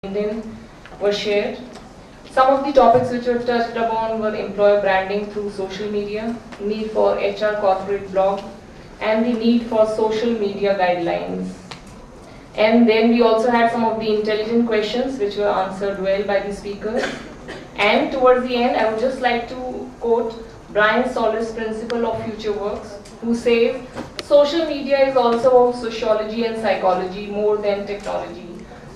LinkedIn were shared. Some of the topics which were touched upon were employer branding through social media, need for HR corporate blog, and the need for social media guidelines. And then we also had some of the intelligent questions which were answered well by the speakers. And towards the end, I would just like to quote Brian Solis' principle of future works, who says, social media is also about sociology and psychology more than technology.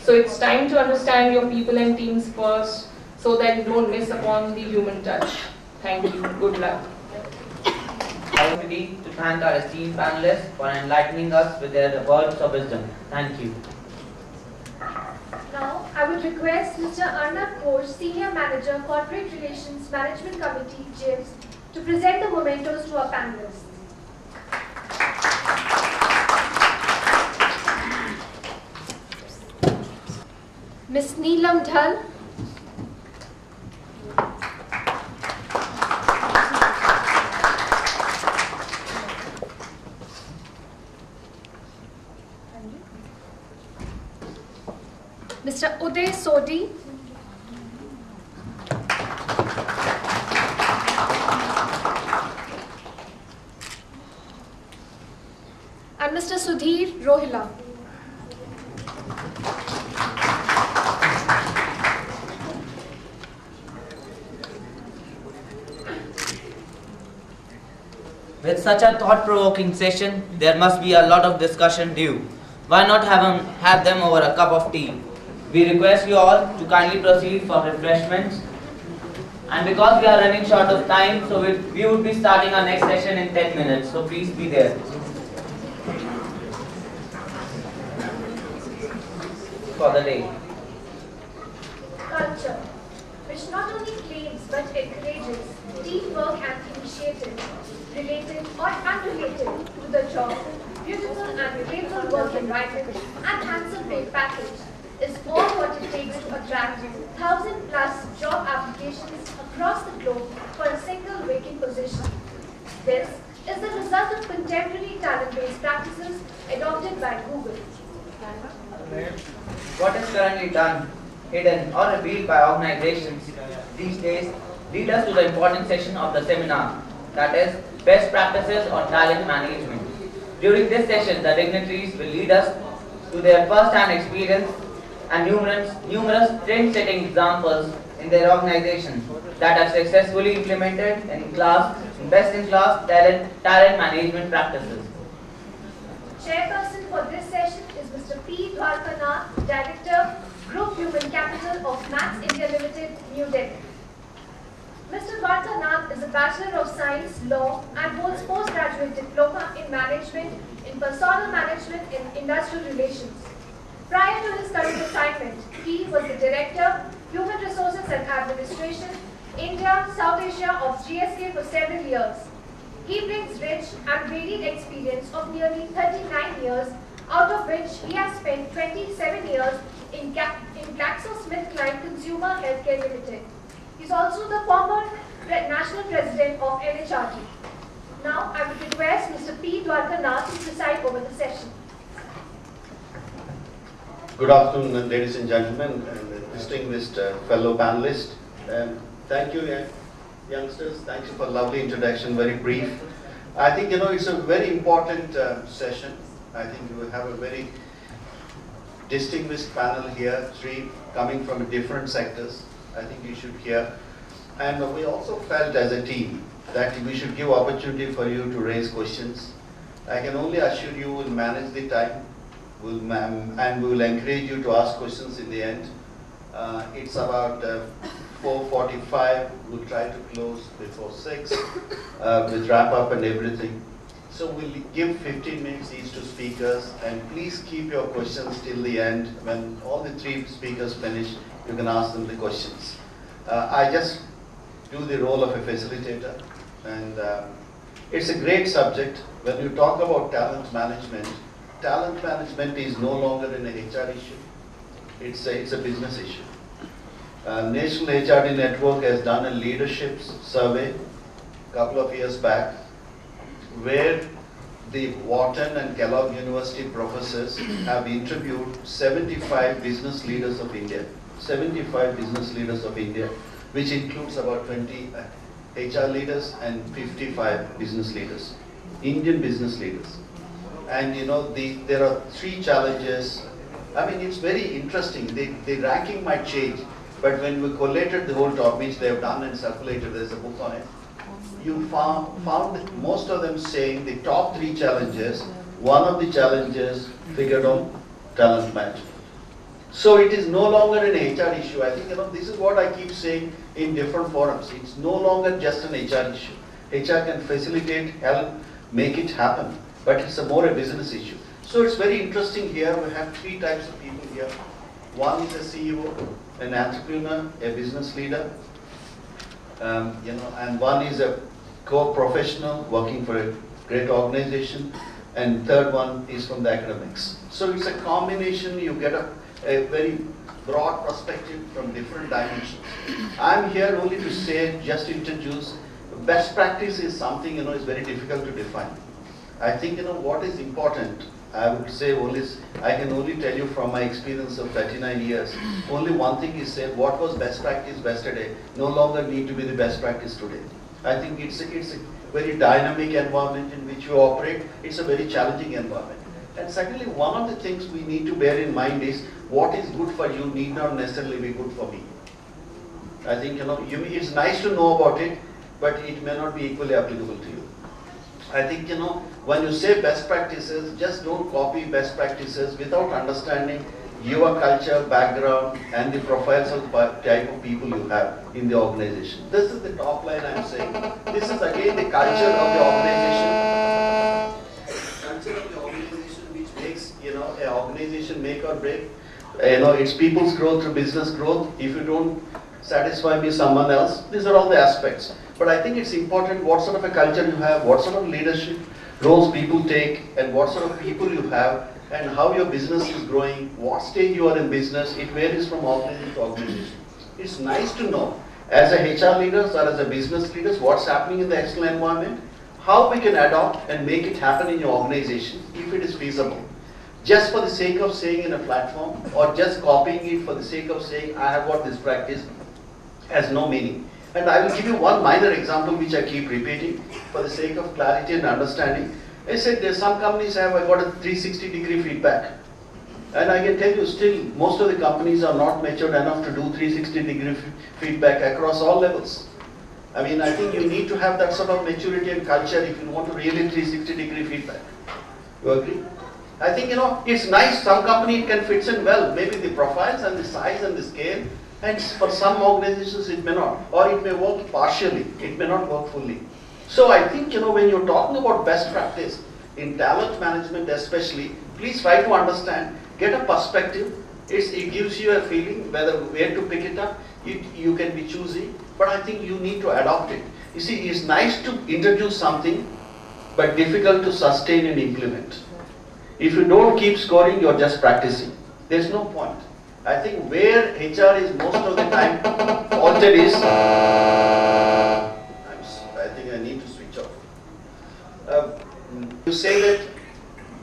So it's time to understand your people and teams first so that you don't miss upon the human touch. Thank you. Good luck. I would like to thank our esteemed panelists for enlightening us with their words of wisdom. Thank you. Now, I would request Mr. Arnab Ghosh, Senior Manager, Corporate Relations Management Committee, GIFS, to present the mementos to our panelists. Ms. Neelam Dhal. Mr. Uday Sodhi. And Mr. Sudhir Rohila. With such a thought-provoking session, there must be a lot of discussion due. Why not have them over a cup of tea? We request you all to kindly proceed for refreshments. And because we are running short of time, so we would be starting our next session in 10 minutes. So please be there. For the day. Culture, which not only claims but encourages teamwork and initiative, related or unrelated to the job, beautiful and grateful work environment, and handsome pay package is all what it takes to attract 1,000+ job applications across the globe for a single vacant position. This is the result of contemporary talent-based practices adopted by Google. What is currently done, hidden or revealed by organizations these days lead us to the important section of the seminar, that is, best practices on talent management. During this session, the dignitaries will lead us to their first-hand experience and numerous trend-setting examples in their organization that have successfully implemented best-in-class talent management practices. Chairperson for this session is Mr. P. Dwarkanath, Director, Group Human Capital of Max India Limited, New Delhi. Mr. Dwarkanath is a Bachelor of Science, Law and holds postgraduate diploma in Management in Personnel Management and Industrial Relations. Prior to his current assignment, he was the Director, Human Resources and Administration, India, South Asia of GSK for several years. He brings rich and varied experience of nearly 39 years, out of which he has spent 27 years in GlaxoSmithKline Consumer Healthcare Limited. He is also the former National President of NHRG. Now, I would request Mr. P. Dwarkanath to preside over the session. Good afternoon, ladies and gentlemen, and distinguished fellow panelists. Thank you, youngsters. Thank you for a lovely introduction, very brief. I think, it's a very important session. I think we have a very distinguished panel here, three coming from different sectors. I think you should hear. And we also felt as a team that we should give opportunity for you to raise questions. I can only assure you we'll manage the time. And we will encourage you to ask questions in the end. It's about 4:45. We'll try to close before 6 with wrap up and everything. So we'll give 15 minutes each to speakers, and please keep your questions till the end. When all the three speakers finish, you can ask them the questions. I just do the role of a facilitator, and it's a great subject. When you talk about talent management is no longer an HR issue. It's a business issue. National HRD Network has done a leadership survey a couple of years back, where the Wharton and Kellogg University professors have interviewed 75 business leaders of India, 75 business leaders of India, which includes about 20 HR leaders and 55 business leaders, Indian business leaders. And there are 3 challenges. I mean, it's very interesting. The ranking might change, but when we collated the whole top, which they have done and circulated, there's a book on it, you found most of them saying the top 3 challenges, one of the challenges figured on talent management. So it is no longer an HR issue. I think this is what I keep saying in different forums. It's no longer just an HR issue. HR can facilitate, help, make it happen, but it's more a business issue. So it's very interesting here. We have 3 types of people here. One is a CEO, an entrepreneur, a business leader, and one is a core professional working for a great organization, and third one is from the academics. So it's a combination. You get a very broad perspective from different dimensions. I'm here only to say, just introduce, best practice is something is very difficult to define. I think what is important, I would say I can only tell you from my experience of 39 years, only one thing is said, what was best practice yesterday no longer need to be the best practice today. I think it's a very dynamic environment in which you operate. It's a very challenging environment. And secondly, one of the things we need to bear in mind is what is good for you need not necessarily be good for me. I think it's nice to know about it, but it may not be equally applicable to you. I think when you say best practices, just don't copy best practices without understanding your culture, background, and the profiles of the type of people you have in the organization. This is the top line I'm saying. This is again the culture of the organization. Culture of the organization which makes an organization make or break. It's people's growth through business growth. If you don't satisfy me, someone else. These are all the aspects. But I think it's important what sort of a culture you have, what sort of leadership roles people take, and what sort of people you have, and how your business is growing, what stage you are in business. It varies from organization to organization. It's nice to know, as a HR leaders or as a business leaders, what's happening in the external environment, how we can adopt and make it happen in your organization if it is feasible. Just for the sake of saying in a platform, or just copying it for the sake of saying, I have got this practice, has no meaning. And I will give you one minor example which I keep repeating for the sake of clarity and understanding. I said some companies have got a 360-degree feedback. And I can tell you still, most of the companies are not matured enough to do 360-degree feedback across all levels. I mean, I think you need to have that sort of maturity and culture if you want to really 360-degree feedback. You agree? I think, it's nice, some company can fit in well, maybe the profiles and the size and the scale, and for some organizations it may not, or it may work partially, it may not work fully. So I think, when you're talking about best practice, in talent management especially, please try to understand, get a perspective. It gives you a feeling where to pick it up. You can be choosy, but I think you need to adopt it. You see, it's nice to introduce something, but difficult to sustain and implement. If you don't keep scoring, you're just practicing. There's no point. I think where HR is most of the time faulted is, I think I need to switch off. You say that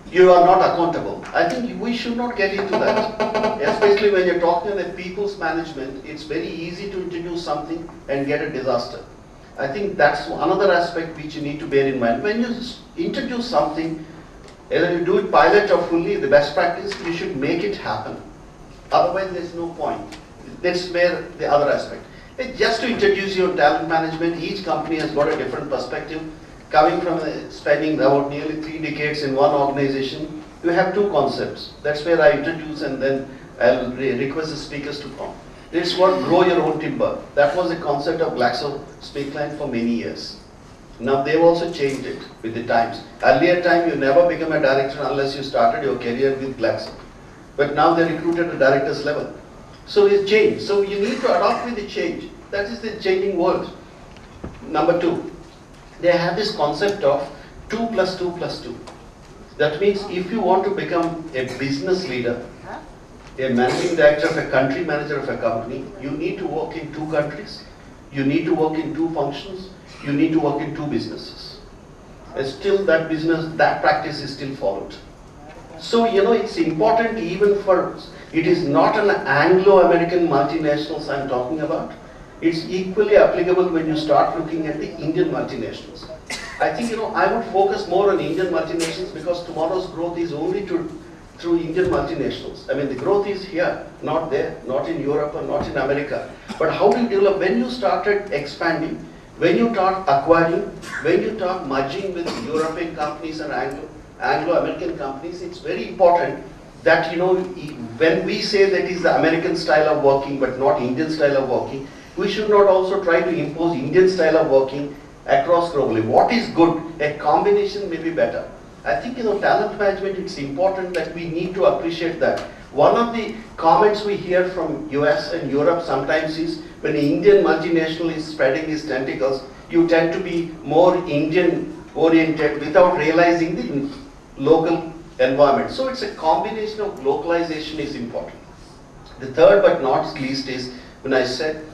you are not accountable. I think we should not get into that. Especially when you're talking about people's management, it's very easy to introduce something and get a disaster. I think that's another aspect which you need to bear in mind. When you introduce something, either you do it pilot or fully, the best practice, you should make it happen. Otherwise, there's no point. That's where the other aspect. Just to introduce your talent management, each company has got a different perspective. Coming from spending about nearly 3 decades in one organization, you have 2 concepts. That's where I introduce and then I'll request the speakers to come. It's what grow your own timber. That was the concept of GlaxoSmithKline for many years. Now they've also changed it with the times. Earlier time, you never become a director unless you started your career with Glaxo. But now they recruited at director's level. So it's changed. So you need to adopt with the change. That is the changing world. Number 2, they have this concept of 2 plus 2 plus 2. That means if you want to become a business leader, a managing director of a country manager of a company, you need to work in 2 countries, you need to work in 2 functions, you need to work in 2 businesses. still that business, that practice is still followed. So, it's important even for, it is not an Anglo-American multinationals I'm talking about. It's equally applicable when you start looking at the Indian multinationals. I think, I would focus more on Indian multinationals because tomorrow's growth is only through Indian multinationals. I mean, the growth is here, not there, not in Europe or not in America. But how do you develop, when you started expanding, when you start acquiring, when you start merging with European companies and Anglo-American companies, it's very important that, when we say that is the American style of working but not Indian style of working, we should not also try to impose Indian style of working across globally. What is good? A combination may be better. I think, talent management, it's important that we need to appreciate that. One of the comments we hear from US and Europe sometimes is when an Indian multinational is spreading its tentacles, you tend to be more Indian oriented without realizing the local environment. So it's a combination of localization is important. The third but not least is when I said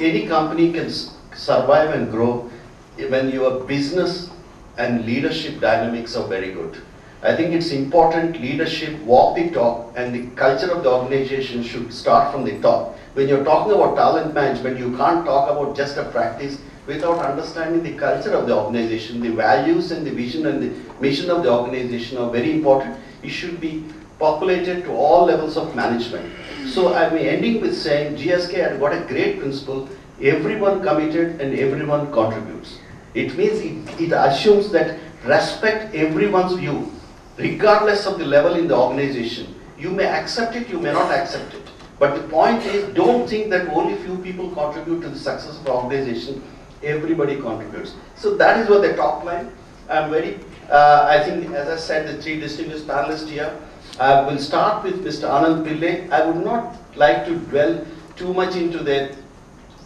any company can survive and grow when your business and leadership dynamics are very good. I think it's important leadership walk the talk and the culture of the organization should start from the top. When you're talking about talent management, you can't talk about just a practice without understanding the culture of the organization. The values and the vision and the mission of the organization are very important. It should be populated to all levels of management. So I'm ending with saying GSK had got a great principle, everyone committed and everyone contributes. It means it assumes that respect everyone's view, regardless of the level in the organization. You may accept it, you may not accept it. But the point is, don't think that only few people contribute to the success of the organization. Everybody contributes. So that is what the top line. I'm very, I think, as I said, the three distinguished panelists here. I will start with Mr. Anand Pillai. I would not like to dwell too much into their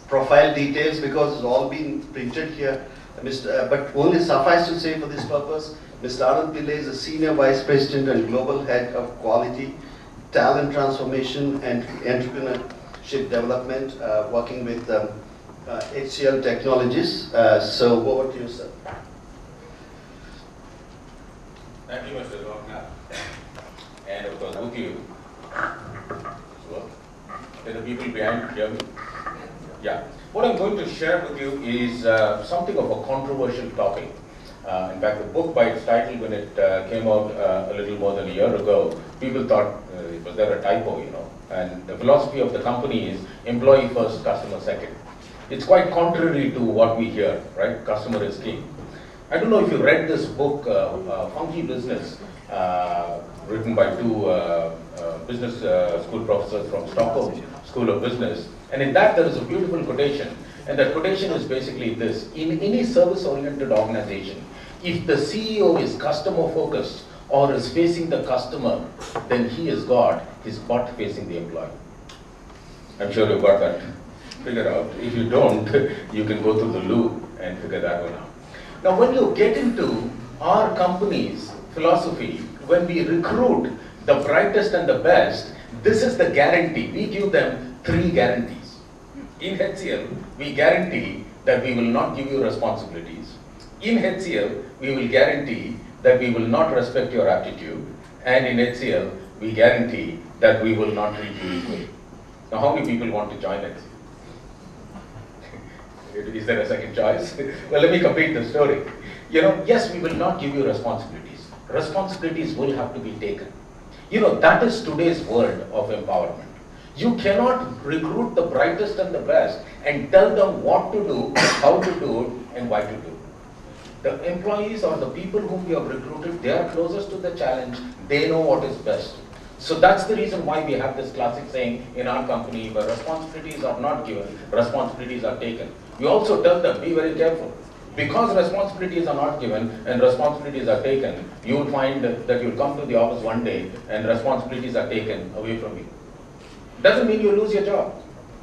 profile details because it's all been printed here. But only suffice to say for this purpose, Mr. Anand Pillai is a Senior Vice President and Global Head of Quality, Talent Transformation and Entrepreneurship Development, working with HCL Technologies. So over to you, sir. Thank you, Mr. Jagan. And of course, with you. So, can the people behind hear me? Yeah. What I'm going to share with you is something of a controversial topic. In fact, the book by its title, when it came out a little more than a year ago, people thought, was there a typo, And the philosophy of the company is employee first, customer second. It's quite contrary to what we hear, right? Customer is king. I don't know if you read this book, Funky Business, written by two business school professors from Stockholm School of Business. And in that, there is a beautiful quotation. And that quotation is basically this: in any service-oriented organization, if the CEO is customer-focused or is facing the customer, then he is God, his butt facing the employee. I'm sure you've got that figured out. If you don't, you can go through the loop and figure that one out. Now, when you get into our company's philosophy, when we recruit the brightest and the best, this is the guarantee. We give them 3 guarantees. In HCL, we guarantee that we will not give you responsibilities. In HCL, we will guarantee that we will not respect your aptitude. And in HCL, we guarantee that we will not treat you equally. Now, how many people want to join HCL? Is there a second choice? Well, let me complete the story. Yes, we will not give you responsibilities. Responsibilities will have to be taken. That is today's world of empowerment. You cannot recruit the brightest and the best and tell them what to do, how to do it, and why to do it. The employees or the people whom we have recruited, they are closest to the challenge. They know what is best. So that's the reason why we have this classic saying in our company, where responsibilities are not given, responsibilities are taken. We also tell them, be very careful. Because responsibilities are not given and responsibilities are taken, you will find that you'll come to the office one day and responsibilities are taken away from you. Doesn't mean you lose your job.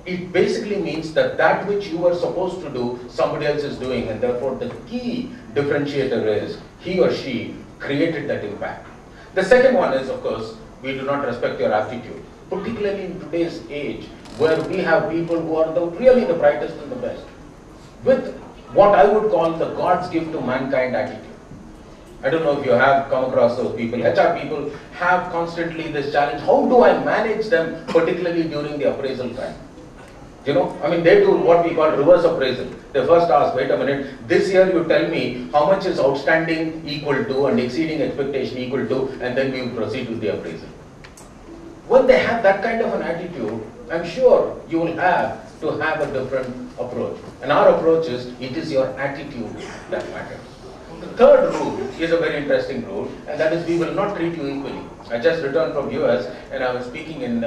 It basically means that that which you were supposed to do, somebody else is doing, and therefore the key differentiator is he or she created that impact. The second one is, of course, we do not respect your aptitude, particularly in today's age, where we have people who are really the brightest and the best, with what I would call the God's gift to mankind attitude. I don't know if you have come across those people. HR people have constantly this challenge. How do I manage them, particularly during the appraisal time? You know, I mean, they do what we call reverse appraisal. They first ask, wait a minute, this year you tell me how much is outstanding equal to and exceeding expectation equal to, and then we proceed with the appraisal. When they have that kind of an attitude, I'm sure you will have to have a different approach. And our approach is, it is your attitude that matters. The third rule is a very interesting rule, and that is we will not treat you equally. I just returned from US and I was speaking in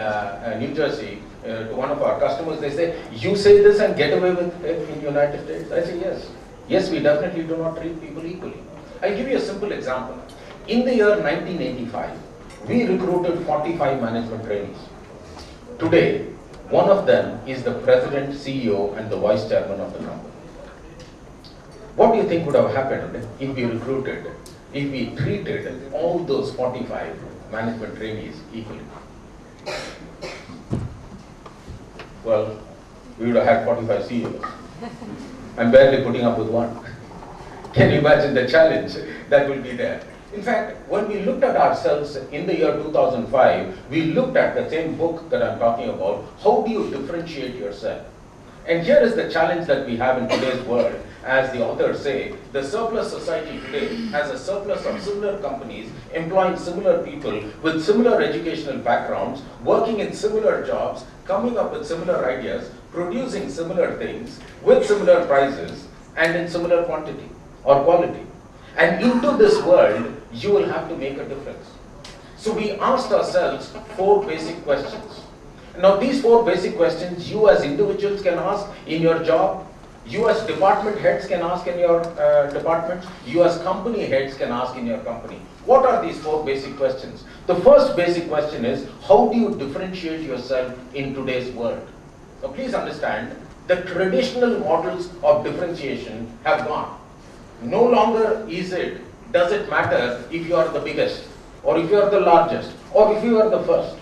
New Jersey to one of our customers. They say, you say this and get away with it in the United States? I say, yes. Yes, we definitely do not treat people equally. I'll give you a simple example. In the year 1985, we recruited 45 management trainees. Today, one of them is the president, CEO, and the vice chairman of the company. What do you think would have happened if we treated all those 45 management trainees equally? Well, we would have had 45 CEOs. I'm barely putting up with one. Can you imagine the challenge that will be there? In fact, when we looked at ourselves in the year 2005, we looked at the same book that I'm talking about. How do you differentiate yourself? And here is the challenge that we have in today's world. As the authors say, the surplus society today has a surplus of similar companies employing similar people with similar educational backgrounds, working in similar jobs, coming up with similar ideas, producing similar things with similar prices and in similar quantity or quality. And into this world, you will have to make a difference. So we asked ourselves 4 basic questions. Now these 4 basic questions you as individuals can ask in your job, you as department heads can ask in your departments, you as company heads can ask in your company. What are these 4 basic questions? The first basic question is, how do you differentiate yourself in today's world? Now please understand, the traditional models of differentiation have gone. No longer does it matter if you are the biggest, or if you are the largest, or if you are the first.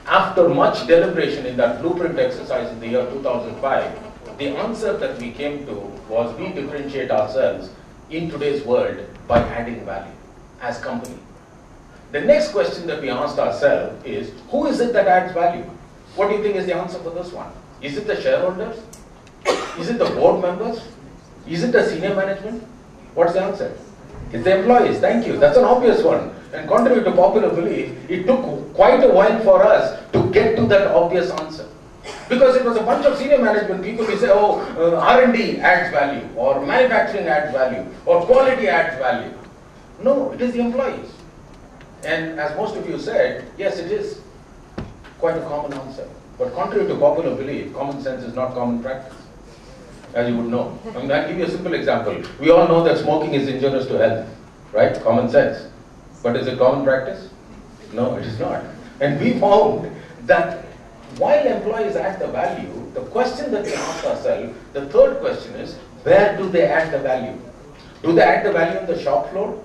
After much deliberation in that blueprint exercise in the year 2005, the answer that we came to was we differentiate ourselves in today's world by adding value as company. The next question that we asked ourselves is, who is it that adds value? What do you think is the answer for this one? Is it the shareholders? Is it the board members? Is it the senior management? What's the answer? It's the employees. Thank you. That's an obvious one. And contrary to popular belief, it took quite a while for us to get to that obvious answer. Because it was a bunch of senior management people who say, oh, R&D adds value, or manufacturing adds value, or quality adds value. No, it is the employees. And as most of you said, yes, it is quite a common answer. But contrary to popular belief, common sense is not common practice, as you would know. I mean, I'll give you a simple example. We all know that smoking is injurious to health, right? Common sense. But is it common practice? No, it is not. And we found that while employees add the value, the question that we ask ourselves, the third question is, where do they add the value? Do they add the value in the shop floor?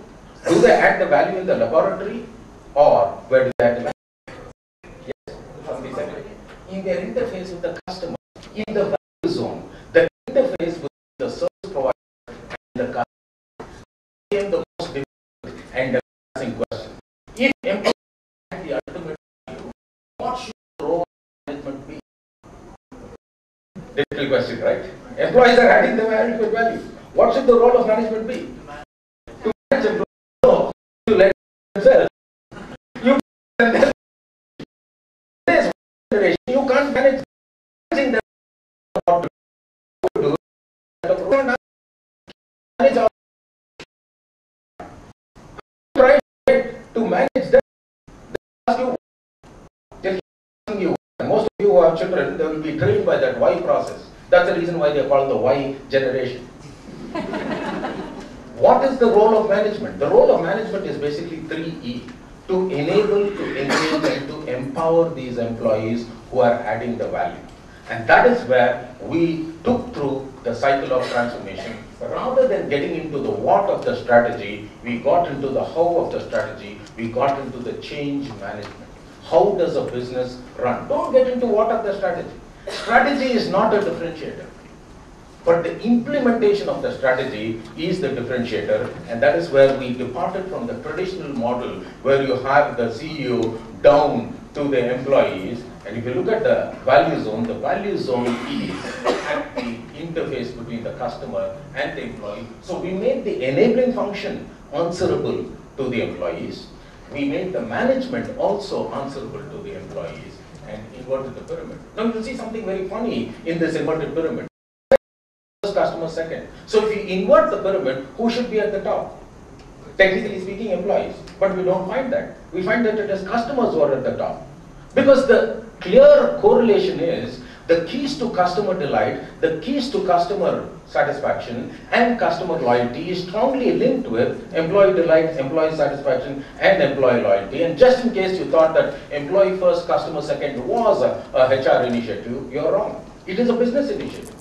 Do they add the value in the laboratory? Or where do they add the value? Yes, somebody said it. In their interface with the customer, in the value zone, the interface with the service provider and the customer became the most difficult and embarrassing question. If employees add the ultimate value, what should the role of management be? Difficult question, right? Employees are adding the adequate value. What should the role of management be? To manage employees, no, to let themselves. You can't manage managing them. What to do? Manage our try to manage them. They ask you, they'll ask you, and most of you who have children, they will be trained by that why process. That's the reason why they are called the why generation. What is the role of management? The role of management is basically 3E. To enable, to engage, and to empower these employees who are adding the value. And that is where we took through the cycle of transformation. Rather than getting into the what of the strategy, we got into the how of the strategy, we got into the change management. How does a business run? Don't get into what of the strategy. Strategy is not a differentiator. But the implementation of the strategy is the differentiator, and that is where we departed from the traditional model where you have the CEO down to the employees. And if you look at the value zone is at the interface between the customer and the employee. So we made the enabling function answerable to the employees. We made the management also answerable to the employees and inverted the pyramid. Now you will see something very funny in this inverted pyramid. Customer second. So if you invert the pyramid, who should be at the top? Technically speaking, employees. But we don't find that. We find that it is customers who are at the top. Because the clear correlation is the keys to customer delight, the keys to customer satisfaction and customer loyalty is strongly linked with employee delight, employee satisfaction and employee loyalty. And just in case you thought that employee first, customer second was a HR initiative, you're wrong. It is a business initiative.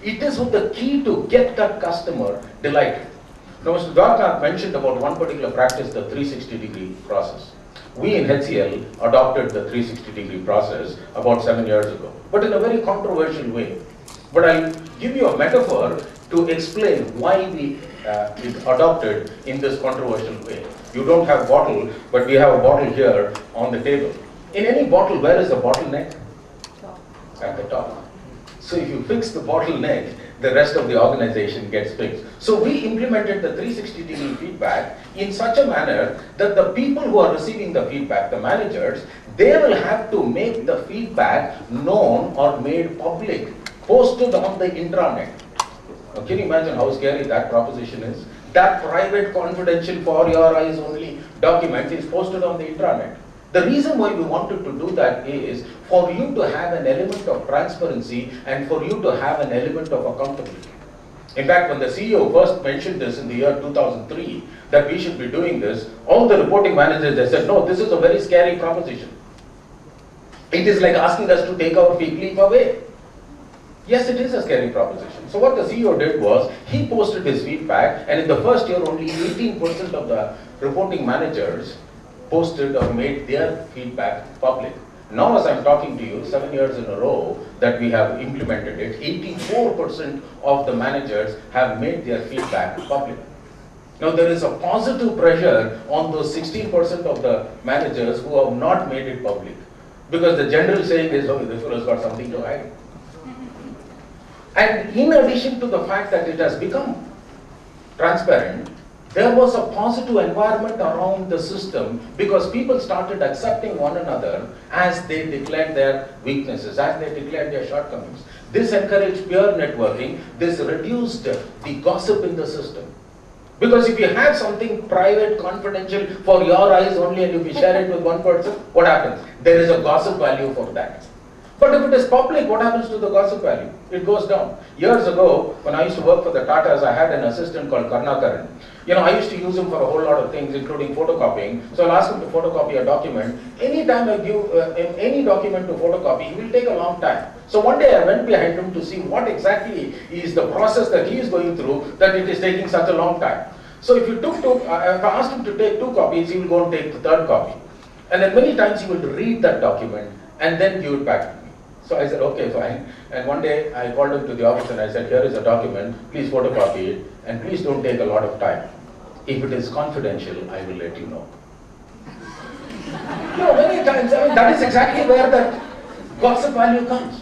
It is with the key to get that customer delighted. Now, Mr. Jagan mentioned about one particular practice, the 360-degree process. We in HCL adopted the 360-degree process about 7 years ago, but in a very controversial way. But I'll give you a metaphor to explain why we adopted in this controversial way. You don't have a bottle, but we have a bottle here on the table. In any bottle, where is the bottleneck? At the top. So if you fix the bottleneck, the rest of the organization gets fixed. So we implemented the 360-degree feedback in such a manner that the people who are receiving the feedback, the managers, they will have to make the feedback known or made public, posted on the intranet. Now, can you imagine how scary that proposition is? That private, confidential, for your eyes only document is posted on the intranet. The reason why we wanted to do that is for you to have an element of transparency and for you to have an element of accountability. In fact, when the CEO first mentioned this in the year 2003, that we should be doing this, all the reporting managers, they said, no, this is a very scary proposition. It is like asking us to take our fig leaf away. Yes, it is a scary proposition. So what the CEO did was, he posted his feedback, and in the first year, only 18% of the reporting managers posted or made their feedback public. Now as I'm talking to you, 7 years in a row that we have implemented it, 84% of the managers have made their feedback public. Now there is a positive pressure on those 16% of the managers who have not made it public. Because the general saying is, oh, this fellow's got something to hide. And in addition to the fact that it has become transparent, there was a positive environment around the system because people started accepting one another as they declared their weaknesses, as they declared their shortcomings. This encouraged peer networking, this reduced the gossip in the system. Because if you have something private, confidential, for your eyes only and if you share it with one person, what happens? There is a gossip value for that. But if it is public, what happens to the gossip value? It goes down. Years ago, when I used to work for the Tatas, I had an assistant called Karnakaran. You know, I used to use him for a whole lot of things, including photocopying. So I'll ask him to photocopy a document. Anytime I give him any document to photocopy, he will take a long time. So one day I went behind him to see what exactly is the process that he is going through that it is taking such a long time. So if I asked him to take 2 copies, he will go and take the 3rd copy. And then many times he will read that document and then give it back to me. So I said, okay, fine. And one day I called him to the office and I said, here is a document, please photocopy it, and please don't take a lot of time. If it is confidential, I will let you know. No, many times, I mean, that is exactly where that gossip value comes.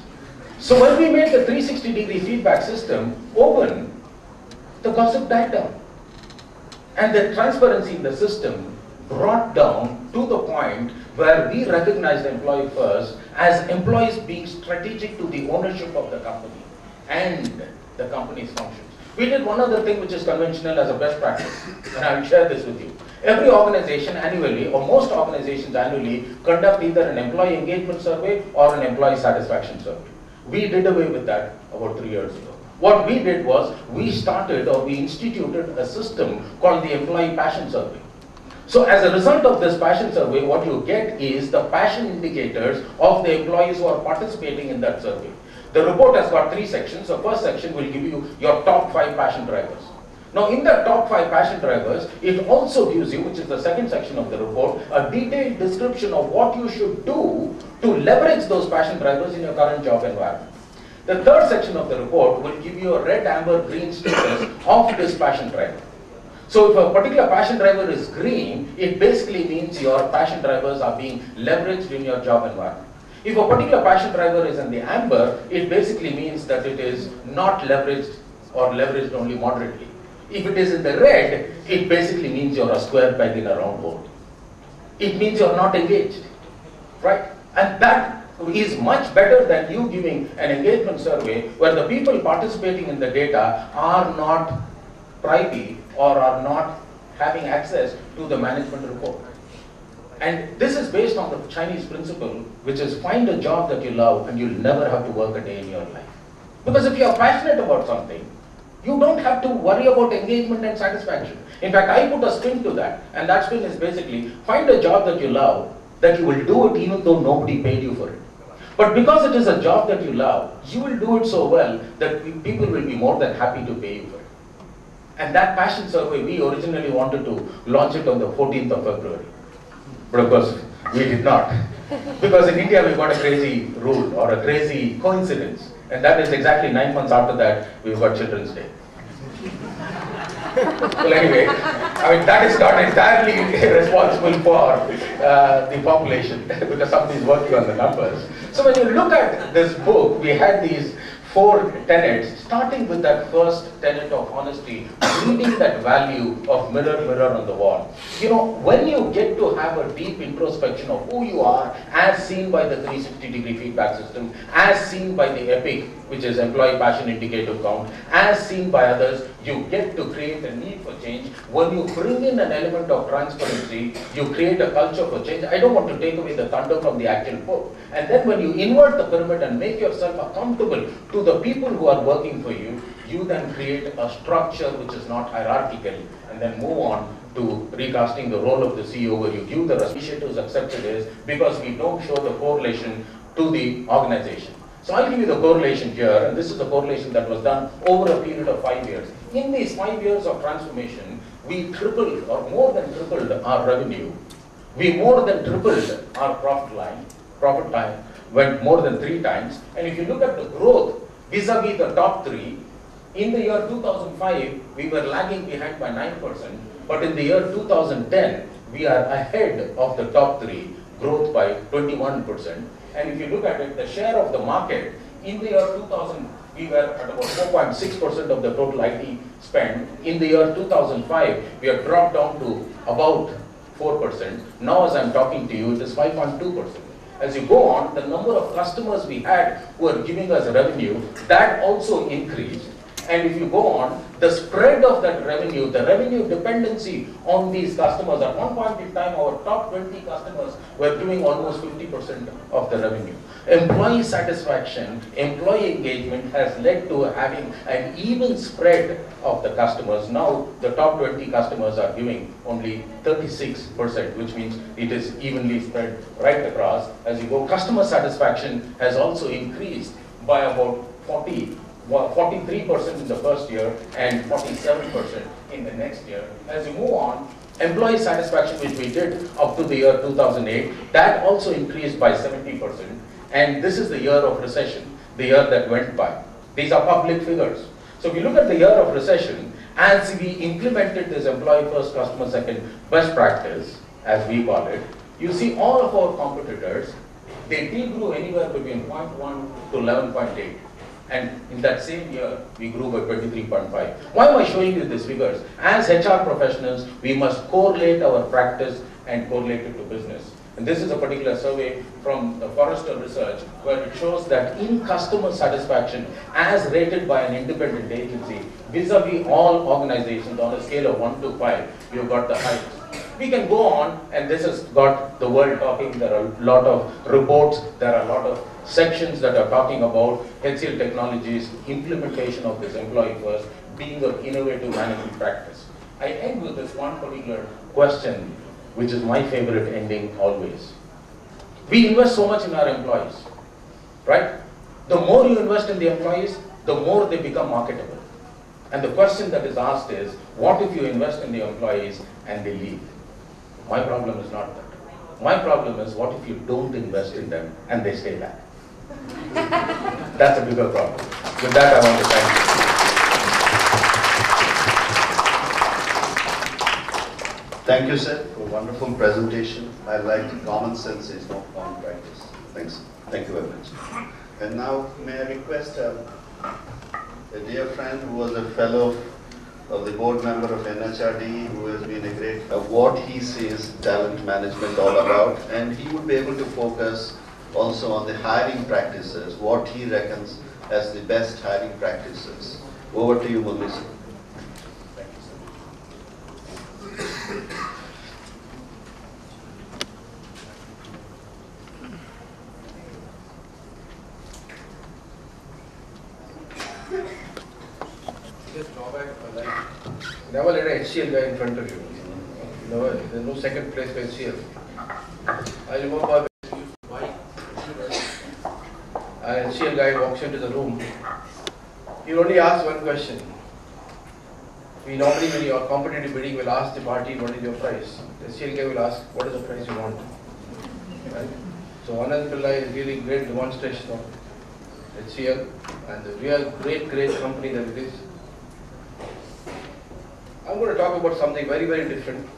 So when we made the 360-degree feedback system open, the gossip died down. And the transparency in the system brought down to the point where we recognize the employee first as employees being strategic to the ownership of the company and the company's functions. We did one other thing which is conventional as a best practice, and I will share this with you. Every organization annually, or most organizations annually, conduct either an employee engagement survey or an employee satisfaction survey. We did away with that about 3 years ago. What we did was, we instituted a system called the employee passion survey. So as a result of this passion survey, what you get is the passion indicators of the employees who are participating in that survey. The report has got 3 sections. The first section will give you your top 5 passion drivers. Now in the top 5 passion drivers, it also gives you, which is the second section of the report, a detailed description of what you should do to leverage those passion drivers in your current job environment. The third section of the report will give you a red, amber, green status of this passion driver. So if a particular passion driver is green, it basically means your passion drivers are being leveraged in your job environment. If a particular passion driver is in the amber, it basically means that it is not leveraged or leveraged only moderately. If it is in the red, it basically means you're a square peg in a round hole. It means you're not engaged, right? And that is much better than you giving an engagement survey where the people participating in the data are not privy or are not having access to the management report. And this is based on the Chinese principle, which is find a job that you love and you'll never have to work a day in your life. Because if you are passionate about something, you don't have to worry about engagement and satisfaction. In fact, I put a spin to that, and that spin is basically find a job that you love, that you will do it even though nobody paid you for it. But because it is a job that you love, you will do it so well that people will be more than happy to pay you for it. And that passion survey, we originally wanted to launch it on the 14th of February. But of course, we did not. Because in India, we've got a crazy rule or a crazy coincidence. And that is exactly 9 months after that, we've got Children's Day. Well, anyway, I mean, that is not entirely responsible for the population because somebody is working on the numbers. So when you look at this book, we had these 4 tenets, starting with that first tenet of honesty, reading that value of mirror, mirror on the wall. You know, when you get to have a deep introspection of who you are, as seen by the 360-degree feedback system, as seen by the EPIC, which is Employee Passion Indicator Count, as seen by others, you get to create a need for change. When you bring in an element of transparency, you create a culture for change. I don't want to take away the thunder from the actual book. And then when you invert the pyramid and make yourself accountable to the people who are working for you, you then create a structure which is not hierarchical, and then move on to recasting the role of the CEO where you give the initiatives accepted is because we don't show the correlation to the organization. So I'll give you the correlation here, and this is the correlation that was done over a period of 5 years. In these 5 years of transformation, we tripled or more than tripled our revenue. We more than tripled our profit line went more than 3 times. And if you look at the growth vis-a-vis the top 3, in the year 2005, we were lagging behind by 9%, but in the year 2010, we are ahead of the top 3, growth by 21%. And if you look at it, the share of the market, in the year 2000, we were at about 4.6% of the total IT spend. In the year 2005, we have dropped down to about 4%. Now as I'm talking to you, it is 5.2%. As you go on, the number of customers we had who are giving us revenue, that also increased. And if you go on, the spread of that revenue, the revenue dependency on these customers, at one point in time, our top 20 customers were giving almost 50% of the revenue. Employee satisfaction, employee engagement has led to having an even spread of the customers. Now, the top 20 customers are giving only 36%, which means it is evenly spread right across. As you go, customer satisfaction has also increased by about 43% in the first year and 47% in the next year. As you move on, employee satisfaction, which we did up to the year 2008, that also increased by 70%. And this is the year of recession, the year that went by. These are public figures. So if you look at the year of recession, as we implemented this employee first, customer second best practice, as we call it, you see all of our competitors, they grew anywhere between 0.1 to 11.8. And in that same year, we grew by 23.5. Why am I showing you these figures? As HR professionals, we must correlate our practice and correlate it to business. And this is a particular survey from the Forrester research where it shows that in customer satisfaction, as rated by an independent agency, vis-a-vis all organizations on a scale of 1 to 5, you've got the highest. We can go on, and this has got the world talking. There are a lot of reports, there are a lot of sections that are talking about HCL Technologies' implementation of this employee first being an innovative management practice. I end with this one particular question, which is my favorite ending always. We invest so much in our employees, right? The more you invest in the employees, the more they become marketable. And the question that is asked is, what if you invest in the employees and they leave? My problem is not that. My problem is, what if you don't invest in them and they stay back? That's a bigger problem. With that, I want to thank you. Thank you, sir, for a wonderful presentation. I like common sense is not common practice. Thanks. Thank you very much. And now, may I request a dear friend who was a fellow of the board member of NHRD, who has been a great, what he sees talent management all about, and he would be able to focus also on the hiring practices, what he reckons as the best hiring practices. Over to you, Murli sir. Thank you, sir. Never let an HCL guy in front of you. There's no second place for HCL. I remember when an HCL guy walks into the room, he only asks one question. We normally, when you are competitive bidding, will ask the party, what is your price? The HCL guy will ask, what is the price you want? Right? So Anand Pillai is really great demonstration of HCL and the real great company that it is. I'm going to talk about something very, very different.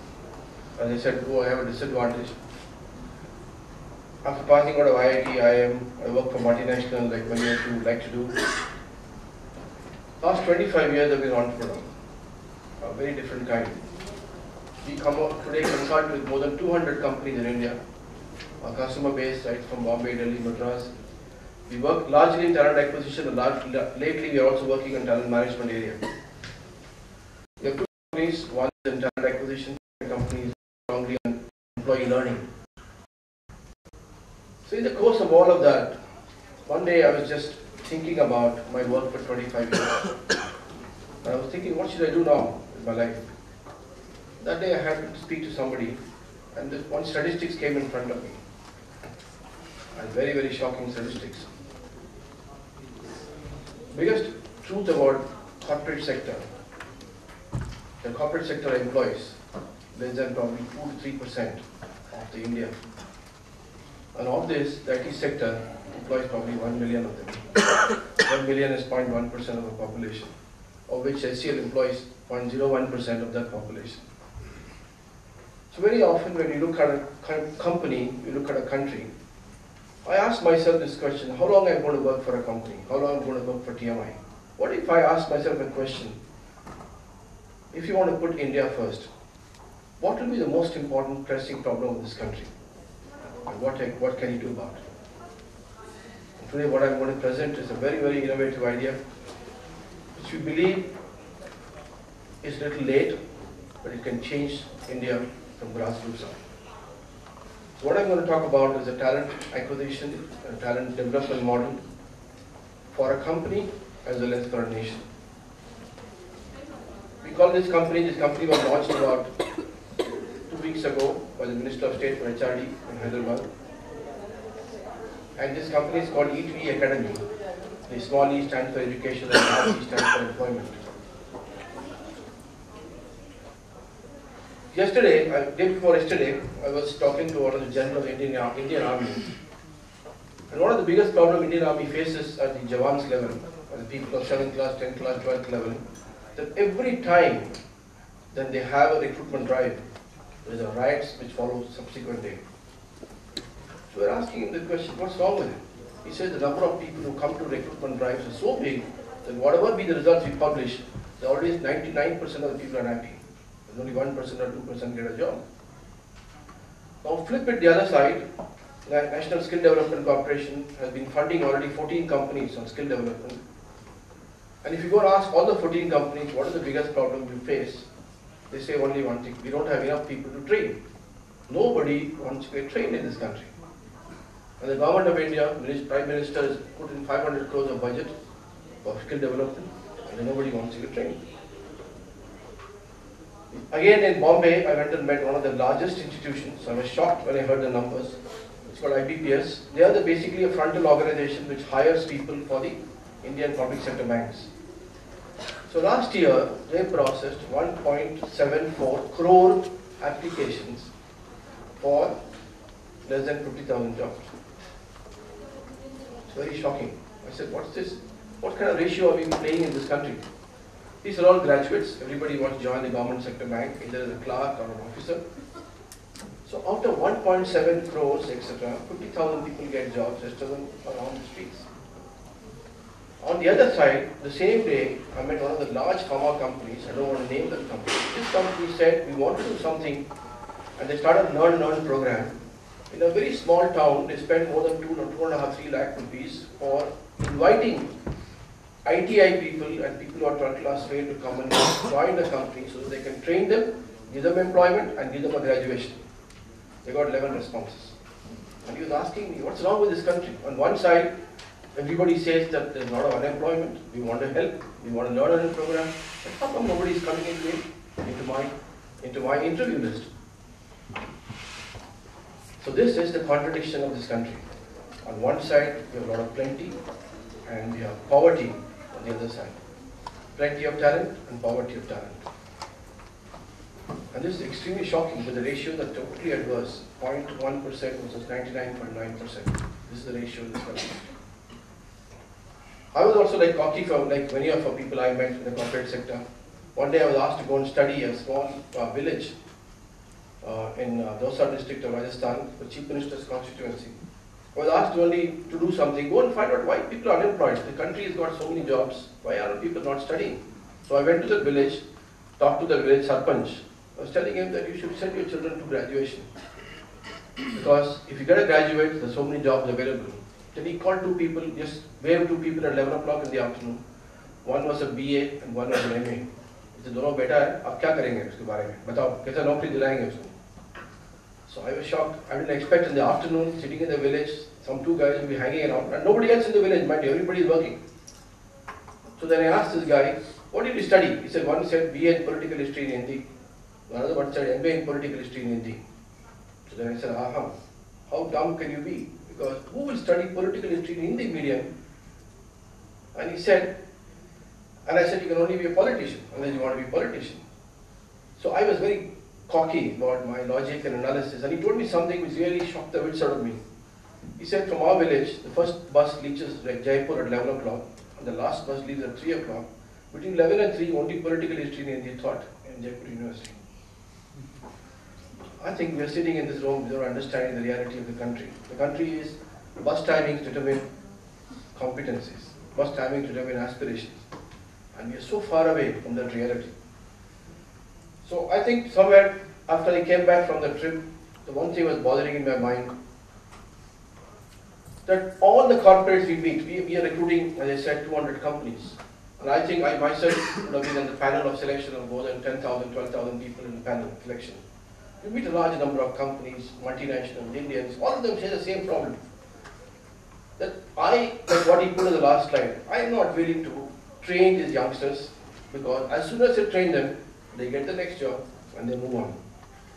As I said, I have a disadvantage. After passing out of IIT, I work for multinational like many of you would like to do. Last 25 years I've been an entrepreneur, a very different kind. We come out today consult with more than 200 companies in India. Our customer base right from Bombay, Delhi, Madras. We work largely in talent acquisition, and lately we are also working in talent management area. We have two companies, one is in talent acquisition, the company is strongly on employee learning. So in the course of all of that, one day I was just thinking about my work for 25 years. And I was thinking, what should I do now in my life? That day I happened to speak to somebody, and this one statistics came in front of me. And very, very shocking statistics. Biggest truth about corporate sector. The corporate sector employs less than probably 2 to 3% of the India. And of this, the IT sector employs probably 1 million of them. 1 million is 0.1% of the population, of which HCL employs 0.01% of that population. So very often when you look at a company, you look at a country, I ask myself this question, how long am I going to work for a company? How long am I going to work for TMI? What if I ask myself a question, if you want to put India first, what will be the most important pressing problem of this country? And what can you do about it? And today what I'm going to present is a very, very innovative idea, which we believe is a little late, but it can change India from grassroots up. So what I'm going to talk about is a talent acquisition and talent development model for a company as well as for a nation. We call this company was launched about 2 weeks ago by the Minister of State for HRD in Hyderabad. And this company is called E2E Academy. The small E stands for education and large E stands for employment. Day before yesterday, I was talking to one of the generals of the Indian Army. And one of the biggest problems Indian Army faces at the Jagan's level, at the people of 7th class, 10th class, 12th level, that every time that they have a recruitment drive, there are riots which follow subsequent day. So we're asking him the question, what's wrong with it? He says the number of people who come to recruitment drives is so big that whatever be the results we publish, always 99% of the people are happy. Only 1% or 2% get a job. Now flip it the other side, the National Skill Development Corporation has been funding already 14 companies on skill development. And if you go and ask all the 14 companies, what is the biggest problem you face? They say only one thing, we don't have enough people to train. Nobody wants to get trained in this country. And the government of India, Prime Minister has put in 500 crores of budget for skill development, and nobody wants to get trained. Again in Bombay, I went and met one of the largest institutions. I was shocked when I heard the numbers. It's called IBPS. They are basically a frontal organization which hires people for the Indian public sector banks. So last year, they processed 1.74 crore applications for less than 50,000 jobs. very shocking. I said, what's this? What kind of ratio are we playing in this country? These are all graduates. Everybody wants to join the government sector bank, either as a clerk or an officer. So after 1.7 crores, etc., 50,000 people get jobs, rest of them are on the streets. On the other side, the same day, I met one of the large pharma companies. I don't want to name that company. This company said, we want to do something, and they started a learn program. In a very small town, they spent more than 2.5, 3 lakh rupees for inviting ITI people and people who are 12th class failed to come and join the company so that they can train them, give them employment and give them a graduation. They got 11 responses. And he was asking me, what's wrong with this country? On one side, everybody says that there's a lot of unemployment, we want to help, we want to learn a program, but how come nobody is coming into my interview list? So this is the contradiction of this country. On one side, we have a lot of plenty, and we have poverty on the other side. Plenty of talent and poverty of talent. And this is extremely shocking, but the ratios are totally adverse. 0.1% versus 99.9%. This is the ratio in this country. I was also like cocky from like many of the people I met in the corporate sector. One day I was asked to go and study a small village in Dosa district of Rajasthan, the Chief Minister's constituency. I was asked only to do something, go and find out why people are unemployed. The country has got so many jobs, why are people not studying? So I went to the village, talked to the village sarpanch. I was telling him that you should send your children to graduation. Because if you get a graduate, there's so many jobs available. Then he called 2 people, just waved 2 people at 11 o'clock in the afternoon. One was a BA and one was an MA. He said, दोनों बेटा है, आप क्या करेंगे उसके बारे में? बताओ, कैसा नौकरी दिलाएंगे उसको? So I was shocked. I didn't expect in the afternoon, sitting in the village, some 2 guys will be hanging around, and nobody else in the village, mind you, everybody is working. So then I asked this guy, what did you study? He said, one said BA in political history in Hindi, another one said MA in political history in Hindi. So then I said, how dumb can you be? Because who will study political history in Hindi medium? And he said, and I said, you can only be a politician unless you want to be a politician. So I was very cocky about my logic and analysis, and he told me something which really shocked the wits out of me. He said, from our village, the first bus reaches like Jaipur at 11 o'clock, and the last bus leaves at 3 o'clock. Between 11 and 3, only political history in Hindi taught in Jaipur University. I think we are sitting in this room without understanding the reality of the country. The country is, bus timings determine competencies, bus timings determine aspirations, and we are so far away from that reality. So I think somewhere after I came back from the trip, the one thing was bothering in my mind, that all the corporates we meet, we are recruiting, as I said, 200 companies. And I think I myself would have been in the panel of selection of more than 10,000, 12,000 people in the panel selection. You meet a large number of companies, multinationals, Indians, all of them share the same problem. That like what he put in the last slide, I am not willing to train these youngsters because as soon as I train them, they get the next job and they move on.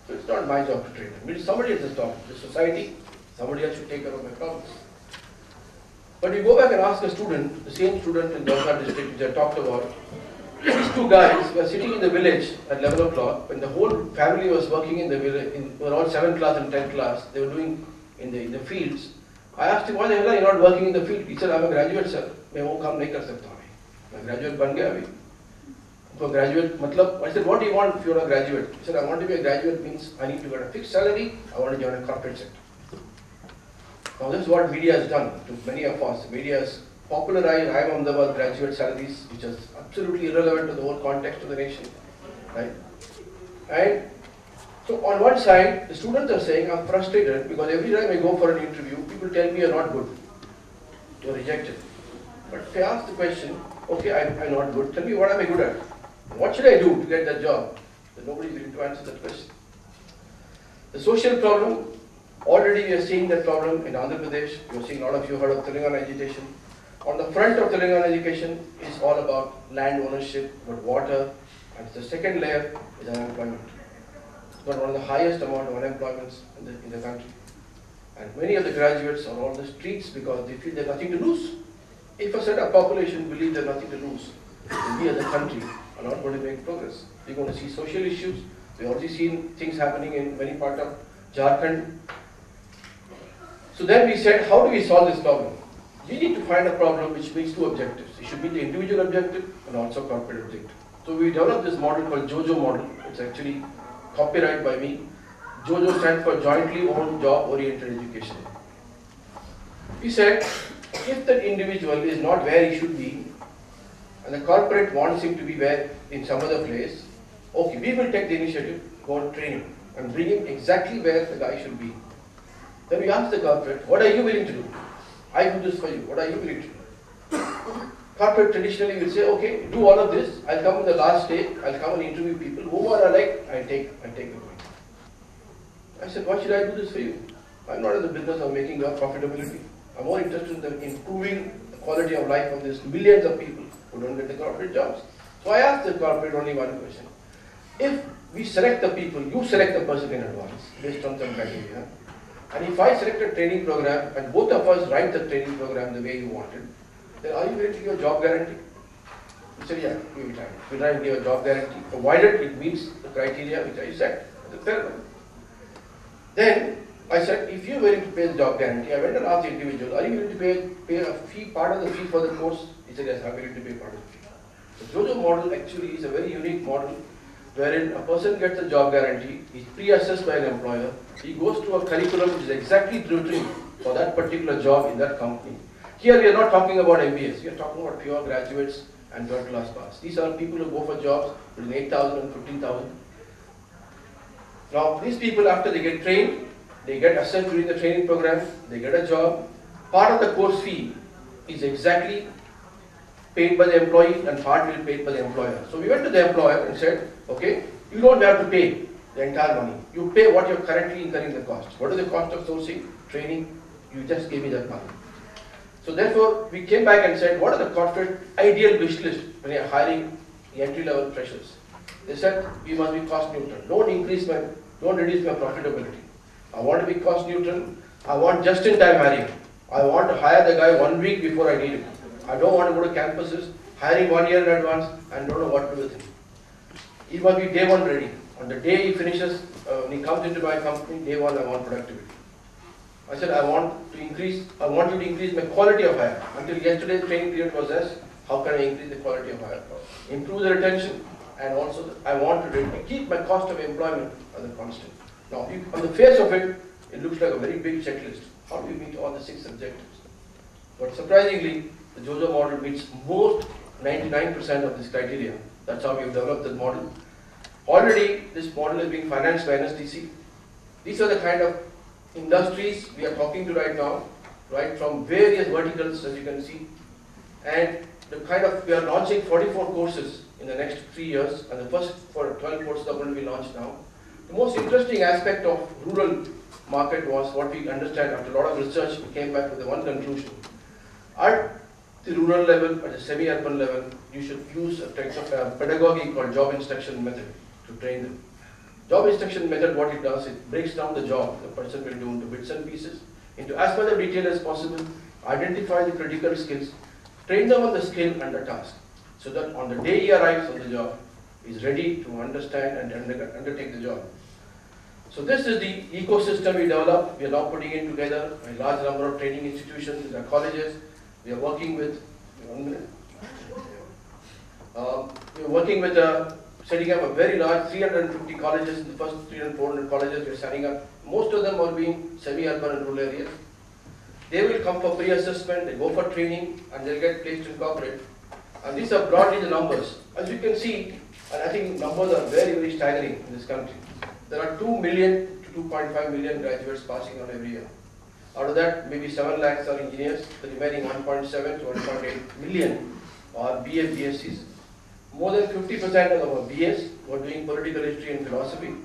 So it's not my job to train them. It is somebody else's job. The society, somebody else should take care of my problems. But you go back and ask a student, the same student in Dosa district which I talked about, these 2 guys were sitting in the village at 11 o'clock when the whole family was working in the village, were all 7th class and 10th class, they were doing in the fields. I asked him, why the hell are you not working in the field? He said, I'm a graduate, sir. मैं वो काम नहीं कर सकता मैं graduate बन गया अभी. So graduate, मतलब, I said, what do you want if you're a graduate? He said, I want to be a graduate means I need to get a fixed salary, I want to join a corporate sector. Now this is what media has done to many of us. Media has popularized I am Ahmedabad graduate salaries, which is absolutely irrelevant to the whole context of the nation. Right? And so on one side, the students are saying, I'm frustrated because every time I go for an interview, people tell me you're not good. You're rejected. But if I ask the question, okay, I'm not good, tell me what am I good at? What should I do to get that job? Then nobody is willing to answer that question. The social problem, already we are seeing that problem in Andhra Pradesh. You are seeing a lot of you heard of Telangana agitation. On the front of Telangana education is all about land ownership, about water, and the second layer is unemployment. It's got one of the highest amount of unemployments in the country. And many of the graduates are on the streets because they feel they have nothing to lose. If a set of population believes they have nothing to lose, then we as a country are not going to make progress. We're going to see social issues. We've already seen things happening in many parts of Jagan. So then we said, how do we solve this problem? we need to find a problem which meets two objectives. It should meet the individual objective and also corporate objective. So we developed this model called JOJO model. It's actually copyright by me. JOJO stands for Jointly Owned Job Oriented Education. We said, if that individual is not where he should be, and the corporate wants him to be where in some other place, okay, we will take the initiative, go and train him, and bring him exactly where the guy should be. Then we ask the corporate, what are you willing to do? I do this for you, what are you willing to do? Corporate traditionally will say, okay, do all of this, I'll come on the last day, I'll come and interview people, whoever I like, I take the point. I said, why should I do this for you? I'm not in the business of making your profitability. I'm more interested in improving the quality of life of these millions of people who don't get the corporate jobs. So I asked the corporate only one question. If we select the people, you select the person in advance based on some criteria, and if I select a training program and both of us write the training program the way you wanted, then are you willing to give a job guarantee? He said, yeah, we'll try and give a job guarantee, provided it meets the criteria which I set. Then I said, if you're willing to pay the job guarantee, I went and asked the individual, are you willing to pay a fee, part of the fee for the course? He said, yes, I'm willing to pay part of the fee. The JOJO model actually is a very unique model wherein a person gets a job guarantee, he's pre-assessed by an employer, he goes to a curriculum which is exactly tutoring for that particular job in that company. Here we are not talking about MBAs, we are talking about pure graduates and third class pass. These are people who go for jobs between 8,000 and 15,000. Now these people, after they get trained, they get assessed during the training program, they get a job. Part of the course fee is exactly paid by the employee and part will be paid by the employer. So we went to the employer and said, okay, you don't have to pay the entire money. You pay what you're currently incurring the cost. What is the cost of sourcing, training? You just give me that money. So therefore, we came back and said, what are the corporate ideal wish list when you're hiring the entry-level freshers? They said, we must be cost neutral. Don't reduce my profitability. I want to be cost neutral. I want just-in-time hiring. I want to hire the guy 1 week before I need him. I don't want to go to campuses, hiring 1 year in advance and don't know what to do with him. He must be day one ready. On the day he finishes, when he comes into my company, day one I want productivity. I said, I want you to increase my quality of hire. Until yesterday's training period was as, how can I increase the quality of hire? Improve the retention, and also I want to keep my cost of employment as a constant. Now, on the face of it, it looks like a very big checklist. How do we meet all the 6 objectives? But surprisingly, the JOJO model meets most 99% of this criteria. That's how we have developed the model. Already, this model is being financed by NSDC. These are the kind of industries we are talking to right now, right from various verticals, as you can see. And we are launching 44 courses in the next 3 years, and the first 12 courses are going to be launched now. The most interesting aspect of rural market was what we understand after a lot of research, we came back with the one conclusion. At the rural level, at the semi-urban level, you should use a pedagogy called job instruction method to train them. Job instruction method, what it does, it breaks down the job the person will do into bits and pieces, into as much of detail as possible, identify the critical skills, train them on the skill and the task, so that on the day he arrives on the job, he is ready to understand and undertake the job. So this is the ecosystem we developed. We are now putting it together a large number of training institutions in our colleges. We are working with, setting up a very large 350 colleges, the first 300, 400 colleges we are setting up. Most of them are being semi-urban and rural areas. They will come for pre-assessment, they go for training, and they'll get placed in corporate. And these are broadly the numbers. As you can see, and I think numbers are very, very staggering in this country. There are 2 million to 2.5 million graduates passing out every year. Out of that, maybe 7 lakhs are engineers, the remaining 1.7 to 1.8 million are BA, BScs. More than 50% of them are BS who are doing political history and philosophy.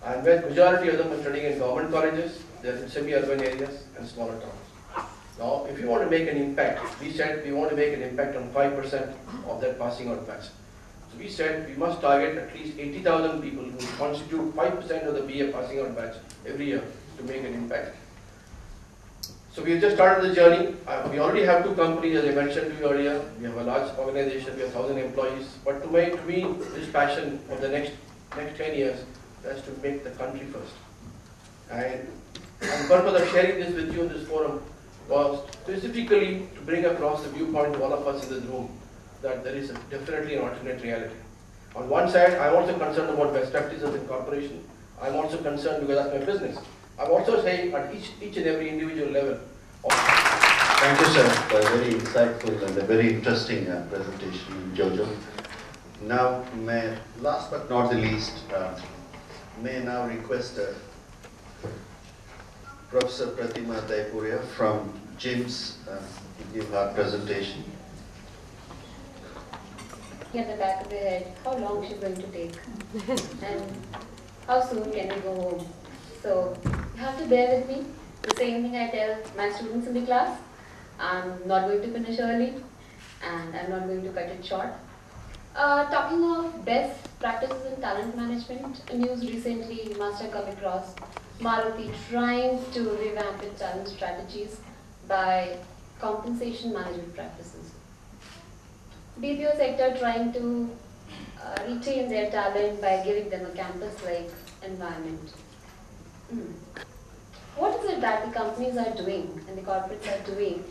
And the majority of them are studying in government colleges, they're in semi-urban areas and smaller towns. Now, if you want to make an impact, we said we want to make an impact on 5% of that passing out batch. So we said we must target at least 80,000 people who constitute 5% of the BA passing out batch every year to make an impact. So we have just started the journey. We already have 2 companies, as I mentioned to you earlier. We have a large organization, we have 1,000 employees. But to me, this passion of the next 10 years is to make the country first. And on purpose of sharing this with you in this forum, was specifically to bring across the viewpoint to all of us in this room that there is definitely an alternate reality. On one side, I'm also concerned about best practices in corporation. I'm also concerned because that's my business. I'm also saying at each and every individual level. Thank you, sir, for a very insightful and a very interesting presentation, Jojo. Now, last but not the least, may I now request Professor Pratima Daipuria from JIMS to give her presentation. At the back of their head, how long she's going to take and how soon can we go home. So you have to bear with me. The same thing I tell my students in the class. I'm not going to finish early and I'm not going to cut it short. Talking of best practices in talent management, news recently you must have come across Maruti trying to revamp its talent strategies by compensation management practices. BPO sector trying to retain their talent by giving them a campus-like environment. What is it that the companies are doing and the corporates are doing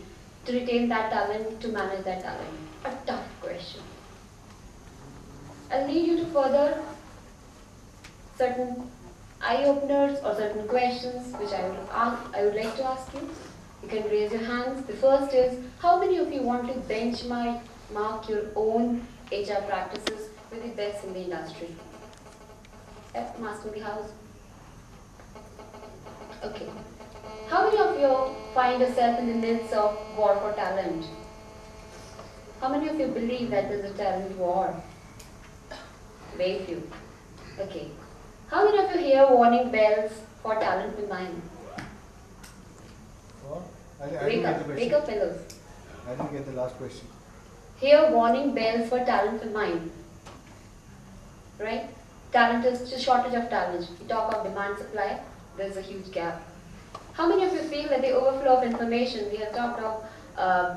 to retain that talent, to manage that talent? A tough question. I'll lead you to further certain eye-openers or certain questions which I would like to ask you. You can raise your hands. The first is, how many of you want to benchmark your own HR practices with the best in the industry? Yep, I'm asking the house. Okay. How many of you find yourself in the midst of war for talent? How many of you believe that there's a talent war? Very few. Okay. How many of you hear warning bells for talent in mind? Wake up fellows. I didn't get the last question. Hear warning bells for talent in mind. Right? Talent is just shortage of talent. We talk of demand supply, there's a huge gap. How many of you feel that the overflow of information, we have talked of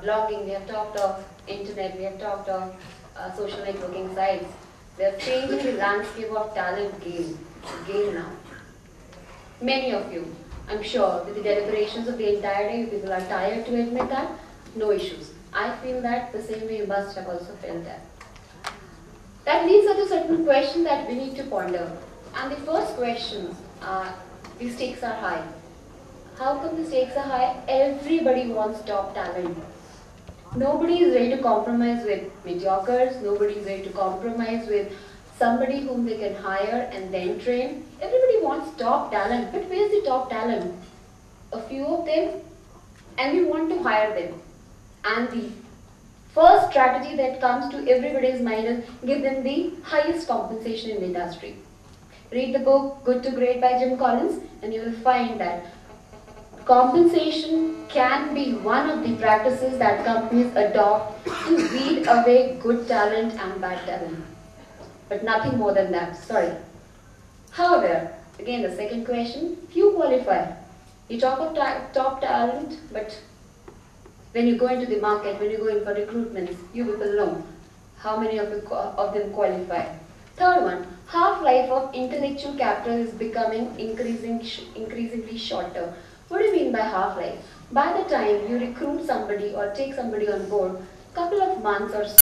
blogging, we have talked of internet, we have talked of social networking sites. They are changing the landscape of talent game now. Many of you, I'm sure, with the deliberations of the entire day, you people are tired to admit that. No issues. I feel that the same way you must have also felt that. That leads us to certain questions that we need to ponder. And the first question, the stakes are high. How come the stakes are high? Everybody wants top talent. Nobody is ready to compromise with mediocres. Nobody is ready to compromise with somebody whom they can hire and then train. Everybody wants top talent. But where's the top talent? A few of them, and we want to hire them. And the first strategy that comes to everybody's mind is give them the highest compensation in the industry. Read the book Good to Great by Jim Collins and you will find that compensation can be one of the practices that companies adopt to weed away good talent and bad talent. But nothing more than that, sorry. However, again the second question, few qualify. You talk of top talent, but when you go into the market, when you go in for recruitments, you people know how many of them qualify. Third one, half-life of intellectual capital is becoming increasingly shorter. What do you mean by half-life? By the time you recruit somebody or take somebody on board, couple of months or so,